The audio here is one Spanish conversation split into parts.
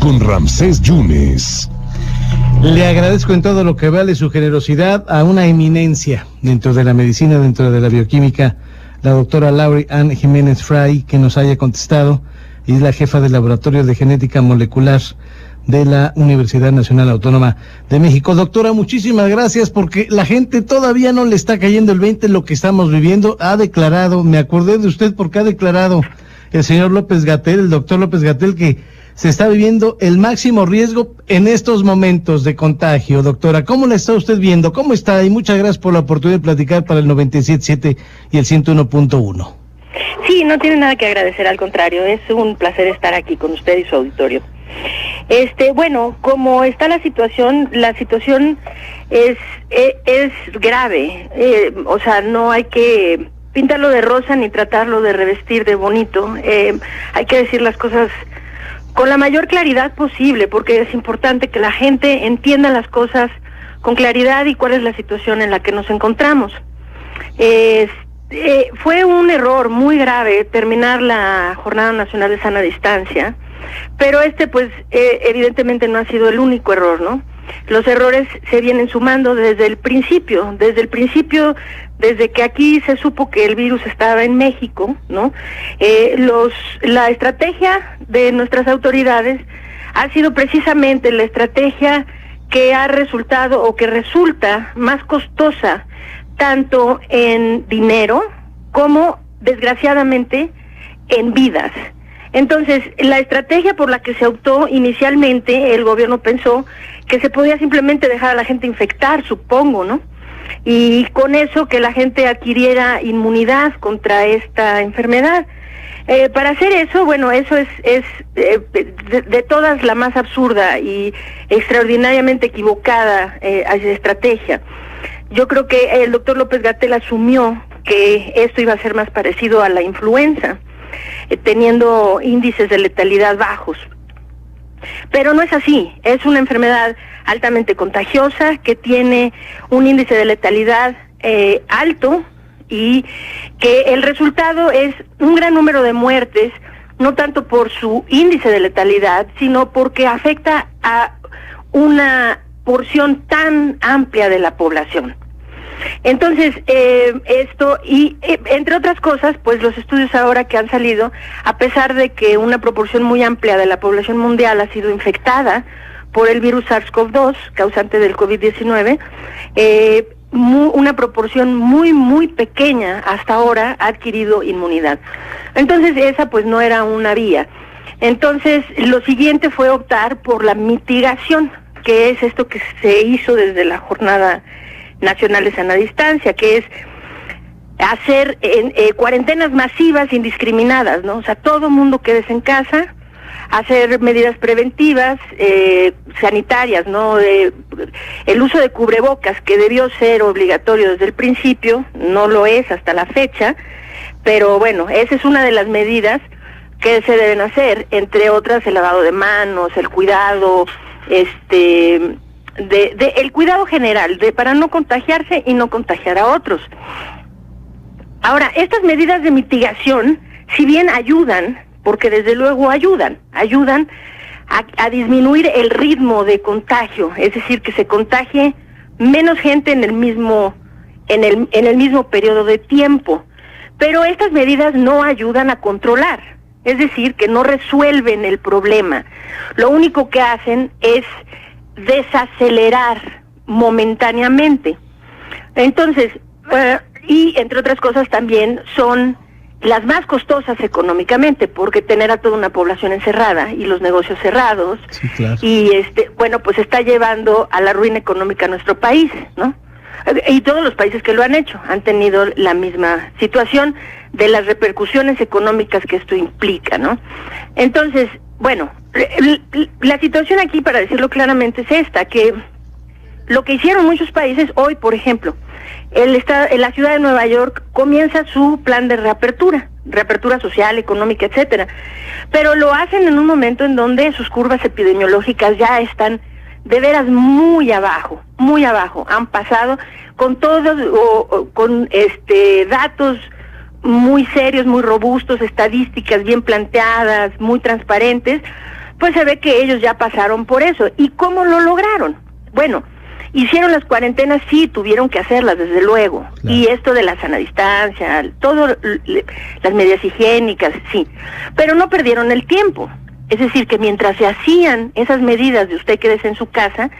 con Ramsés Yunes. Le agradezco en todo lo que vale su generosidad a una eminencia dentro de la medicina, dentro de la bioquímica, la doctora Laurie Ann Jiménez Fray, que nos haya contestado, y es la jefa del Laboratorio de Genética Molecular de la Universidad Nacional Autónoma de México. Doctora, muchísimas gracias, porque la gente todavía no le está cayendo el 20 en lo que estamos viviendo. Ha declarado, me acordé de usted porque ha declarado el señor López-Gatell, el doctor López-Gatell, que se está viviendo el máximo riesgo en estos momentos de contagio. Doctora, ¿cómo la está usted viendo? ¿Cómo está? Y muchas gracias por la oportunidad de platicar para el 97.7 y el 101.1. Sí, no tiene nada que agradecer, al contrario, es un placer estar aquí con usted y su auditorio. Bueno, como está la situación es grave, o sea, no hay que pintarlo de rosa ni tratarlo de revestir de bonito, hay que decir las cosas con la mayor claridad posible, porque es importante que la gente entienda las cosas con claridad y cuál es la situación en la que nos encontramos. Fue un error muy grave terminar la Jornada Nacional de Sana Distancia, pero pues evidentemente no ha sido el único error, ¿no? Los errores se vienen sumando desde el principio, desde que aquí se supo que el virus estaba en México, ¿no? La estrategia de nuestras autoridades ha sido precisamente la estrategia que ha resultado o que resulta más costosa, tanto en dinero como, desgraciadamente, en vidas. Entonces, la estrategia por la que se optó inicialmente, el gobierno pensó que se podía simplemente dejar a la gente infectar, supongo, ¿no? Y con eso que la gente adquiriera inmunidad contra esta enfermedad. Para hacer eso, bueno, eso es de todas la más absurda y extraordinariamente equivocada estrategia. Yo creo que el doctor López-Gatell asumió que esto iba a ser más parecido a la influenza, teniendo índices de letalidad bajos. Pero no es así, es una enfermedad altamente contagiosa que tiene un índice de letalidad alto y que el resultado es un gran número de muertes, no tanto por su índice de letalidad, sino porque afecta a una porción tan amplia de la población. Entonces, esto y entre otras cosas, pues los estudios ahora que han salido, a pesar de que una proporción muy amplia de la población mundial ha sido infectada por el virus SARS-CoV-2, causante del COVID-19, una proporción muy pequeña hasta ahora ha adquirido inmunidad. Entonces, esa pues no era una vía. Entonces, lo siguiente fue optar por la mitigación, que es esto que se hizo desde la Jornada Nacional de Sana Distancia, que es hacer cuarentenas masivas indiscriminadas, ¿no? O sea, todo mundo quédese en casa, hacer medidas preventivas, sanitarias, ¿no? El uso de cubrebocas, que debió ser obligatorio desde el principio, no lo es hasta la fecha, pero bueno, esa es una de las medidas que se deben hacer, entre otras el lavado de manos, el cuidado, el cuidado general, para no contagiarse y no contagiar a otros. Ahora, estas medidas de mitigación, si bien ayudan, porque desde luego ayudan a disminuir el ritmo de contagio, es decir, que se contagie menos gente en el mismo periodo de tiempo, pero estas medidas no ayudan a controlar, es decir, que no resuelven el problema. Lo único que hacen es desacelerar momentáneamente. Entonces, y entre otras cosas también son las más costosas económicamente, porque tener a toda una población encerrada y los negocios cerrados, sí, claro. Y bueno, pues está llevando a la ruina económica a nuestro país, ¿no? Y todos los países que lo han hecho han tenido la misma situación de las repercusiones económicas que esto implica, ¿no? Entonces, bueno, la situación aquí, para decirlo claramente, es esta, que lo que hicieron muchos países hoy, por ejemplo, la ciudad de Nueva York comienza su plan de reapertura social, económica, etcétera, pero lo hacen en un momento en donde sus curvas epidemiológicas ya están de veras muy abajo, han pasado con con datos muy serios, muy robustos, estadísticas bien planteadas, muy transparentes, pues se ve que ellos ya pasaron por eso. ¿Y cómo lo lograron? Bueno, hicieron las cuarentenas, sí, tuvieron que hacerlas, desde luego. Claro. Y esto de la sana distancia, todo, las medidas higiénicas, sí. Pero no perdieron el tiempo. Es decir, que mientras se hacían esas medidas de usted quédese en su casa,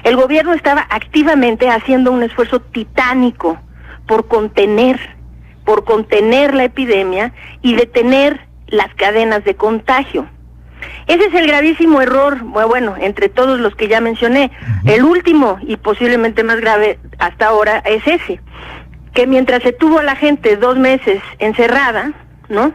el gobierno estaba activamente haciendo un esfuerzo titánico por contener la epidemia y detener las cadenas de contagio. Ese es el gravísimo error, bueno, entre todos los que ya mencioné. El último y posiblemente más grave hasta ahora es ese, que mientras se tuvo a la gente 2 meses encerrada, ¿no?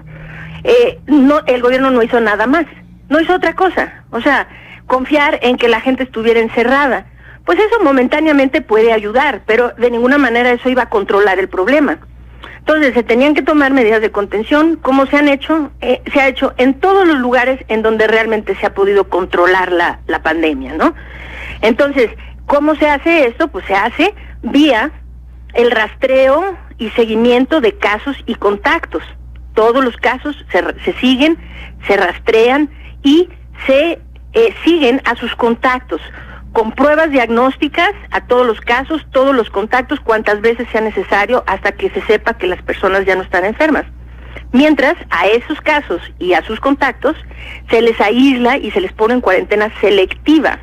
El gobierno no hizo nada más, no hizo otra cosa. O sea, confiar en que la gente estuviera encerrada, pues eso momentáneamente puede ayudar, pero de ninguna manera eso iba a controlar el problema. Entonces se tenían que tomar medidas de contención, como se han hecho, se ha hecho en todos los lugares en donde realmente se ha podido controlar la pandemia, ¿no? Entonces, ¿cómo se hace esto? Pues se hace vía el rastreo y seguimiento de casos y contactos. Todos los casos se siguen, se rastrean y se siguen a sus contactos, con pruebas diagnósticas a todos los casos, todos los contactos, cuantas veces sea necesario, hasta que se sepa que las personas ya no están enfermas. Mientras, a esos casos y a sus contactos se les aísla y se les pone en cuarentena selectiva.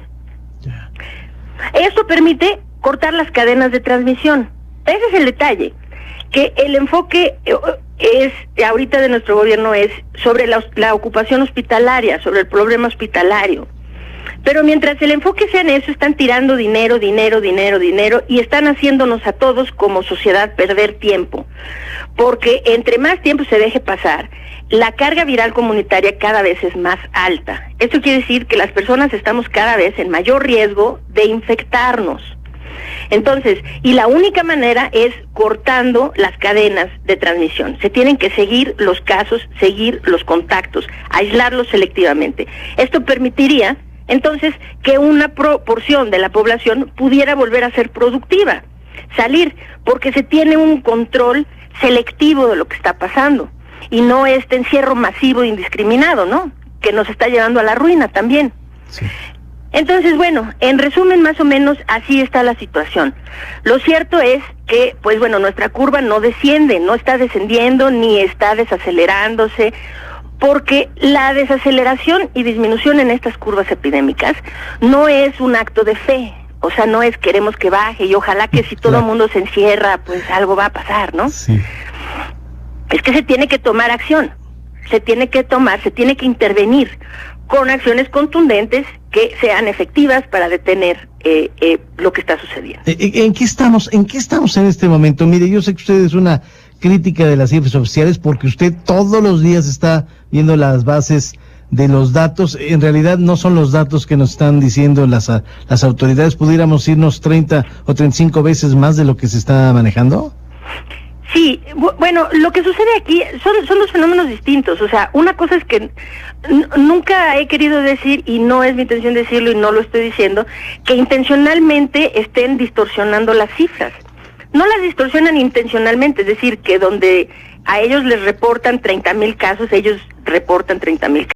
Esto permite cortar las cadenas de transmisión. Ese es el detalle, que el enfoque ahorita de nuestro gobierno es sobre la ocupación hospitalaria, sobre el problema hospitalario. Pero mientras el enfoque sea en eso, están tirando dinero, y están haciéndonos a todos como sociedad perder tiempo. Porque entre más tiempo se deje pasar, la carga viral comunitaria cada vez es más alta. Esto quiere decir que las personas estamos cada vez en mayor riesgo de infectarnos. Entonces, y la única manera es cortando las cadenas de transmisión. Se tienen que seguir los casos, seguir los contactos, aislarlos selectivamente. Esto permitiría entonces que una proporción de la población pudiera volver a ser productiva, salir, porque se tiene un control selectivo de lo que está pasando, y no este encierro masivo e indiscriminado, ¿no?, que nos está llevando a la ruina también. Sí. Entonces, bueno, en resumen, más o menos así está la situación. Lo cierto es que, pues bueno, nuestra curva no desciende, no está descendiendo ni está desacelerándose, porque la desaceleración y disminución en estas curvas epidémicas no es un acto de fe. O sea, no es queremos que baje y ojalá que si todo el mundo se encierra, pues algo va a pasar, ¿no? Sí. Es que se tiene que tomar acción, se tiene que intervenir con acciones contundentes que sean efectivas para detener lo que está sucediendo. ¿En qué estamos en este momento? Mire, yo sé que usted es una crítica de las cifras oficiales porque usted todos los días está viendo las bases de los datos. En realidad no son los datos que nos están diciendo las autoridades. ¿Pudiéramos irnos 30 o 35 veces más de lo que se está manejando? Sí, bueno, lo que sucede aquí son dos fenómenos distintos. O sea, una cosa es que nunca he querido decir, y no es mi intención decirlo y no lo estoy diciendo, que intencionalmente estén distorsionando las cifras. No las distorsionan intencionalmente, es decir, que donde a ellos les reportan 30,000 casos, ellos reportan 30,000